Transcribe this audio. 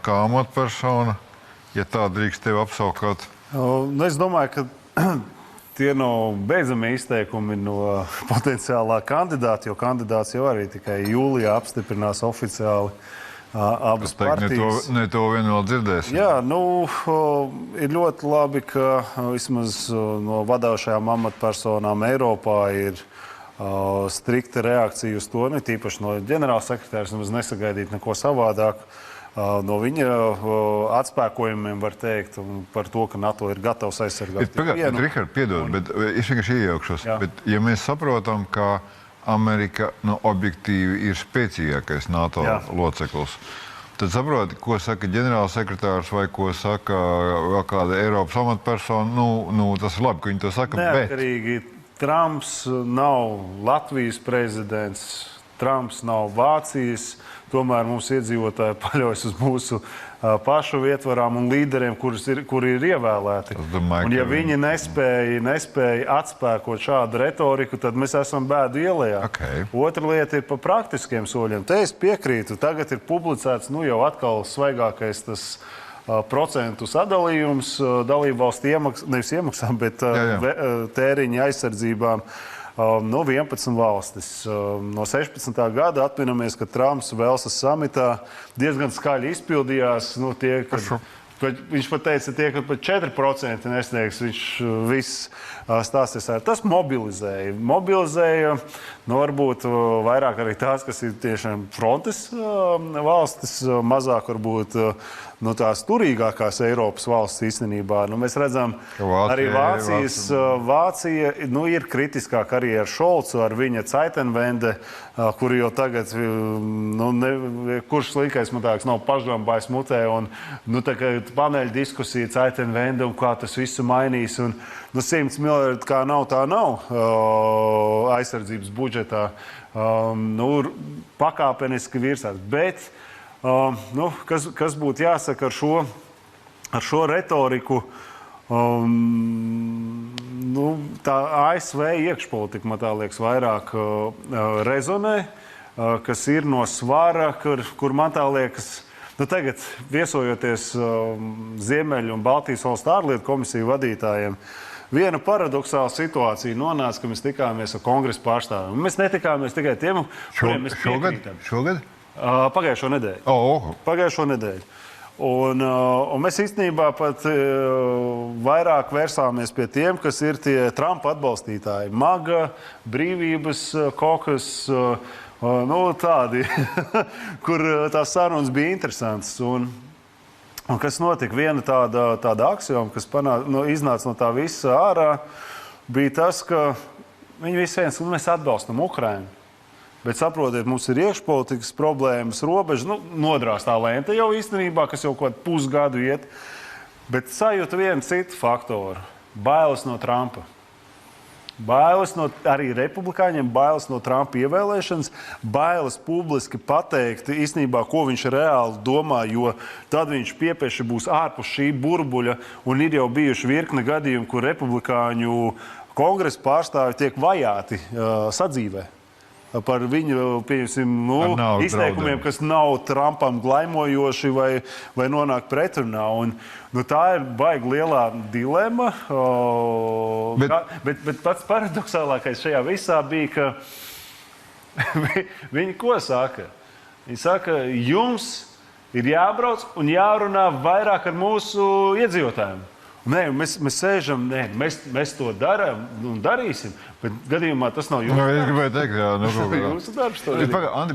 kā amatpersona, ja tā drīkst tevi apsaukāt? Es domāju, ka tie nav beidzami izteikumi no potenciālā kandidāta, jo kandidāts jau arī tikai jūlijā apstiprinās oficiāli abas partijas. Ne to vien vēl dzirdēsim. Jā, ir ļoti labi, ka vismaz no vadošajām amatpersonām Eiropā ir strikta reakcija uz to, tīpaši no ģenerālsekretārs, nemaz nesagaidīt neko savādāk. No viņa atspēkojumiem var teikt par to, ka NATO ir gatavs aizsargāt. Rihard, piedod, bet es vienkārši iejaukšos. Bet, ja mēs saprotam, ka Amerika objektīvi ir spēcīgākais NATO loceklis, tad saproti, ko saka ģenerālsekretārs vai ko saka vēl kāda Eiropas amatpersona. Tas ir labi, ka viņi to saka, neatkarīgi. Trumps nav Latvijas prezidents, Trumps nav Vācijas. Tomēr mums iedzīvotāji paļaujas uz mūsu pašu ietvarām un līderiem, kuri ir ievēlēti. Un ja viņi nespēja atspēkot šādu retoriku, tad mēs esam bēdu ielējā. Otra lieta ir par praktiskiem soļiem. Te es piekrītu. Tagad ir publicēts jau atkal svaigākais tas procentu sadalījums dalībvalstu nevis iemaksām, bet tēriņa aizsardzībām. 11 valstis. No 16. gada atminamies, ka Trumps Velsas samitā diezgan skaļi izpildījās. Viņš pat teica, ka pat 4% nesniegs, viņš viss stāsties ar. Tas mobilizēja. Varbūt vairāk arī tās, kas ir tiešām frontes valstis, mazāk varbūt tās turīgākās Eiropas valstis īstenībā. Mēs redzam, arī Vācija ir kritiskāk arī ar Šolcu, ar viņa Zeitenwende, kuri jau tagad, kurš slinkais man tāks nav pažambājis mutē, un paneļa diskusija Zeitenwende un kā tas visu mainīs. 100 miljardi kā nav, tā nav aizsardzības budžetā. Pakāpeniski virsās. Bet kas būtu jāsaka ar šo retoriku? Tā ASV iekšpolitika, man tā liekas, vairāk rezonē, kas ir no svara, kur man tā liekas, tagad viesojoties Ziemeļu un Baltijas valstu ārlietu komisiju vadītājiem, viena paradoxāla situācija nonāca, ka mēs tikāmies ar kongresa pārstāvjiem. Mēs netikāmies tikai tiem, kuriem mēs piekrītam. Šogad? Pagājušo nedēļu. Pagājušo nedēļu. Un mēs īstenībā pat vairāk vērsāmies pie tiem, kas ir tie Trumpa atbalstītāji. MAGA, Brīvības kokas, tādi, kur tās sarunas bija interesantas. Un kas notika? Viena tāda aksioma, kas iznāca no tā visa ārā, bija tas, ka viņi visi mēs atbalstam Ukrainu. Bet saprotiet, mums ir iekšpolitikas problēmas, robeža, nodrāstā lente jau īstenībā, kas jau kaut pusgadu iet. Bet sajūta vienu citu faktoru – bailes no Trumpa. Bailes no arī republikāņiem, bailes no Trumpa ievēlēšanas, bailes publiski pateikt īstenībā, ko viņš reāli domā, jo tad viņš piepieši būs ārpus šī burbuļa, un ir jau bijuši virkne gadījumi, kur republikāņu kongresa pārstāvi tiek vajāti sadzīvē. Par viņu, izteikumiem, kas nav Trumpam glaimojoši vai nonāk pretrunā. Tā ir baigi lielā dilema. Bet pats paradoxālākais šajā visā bija, ka viņi ko saka? Viņi saka, jums ir jābrauc un jārunā vairāk ar mūsu iedzīvotājiem. Nē, mēs sēžam, mēs to darām un darīsim, bet gadījumā tas nav jūsu darbs. Es gribēju teikt, jūsu darbs to darīt. Andi,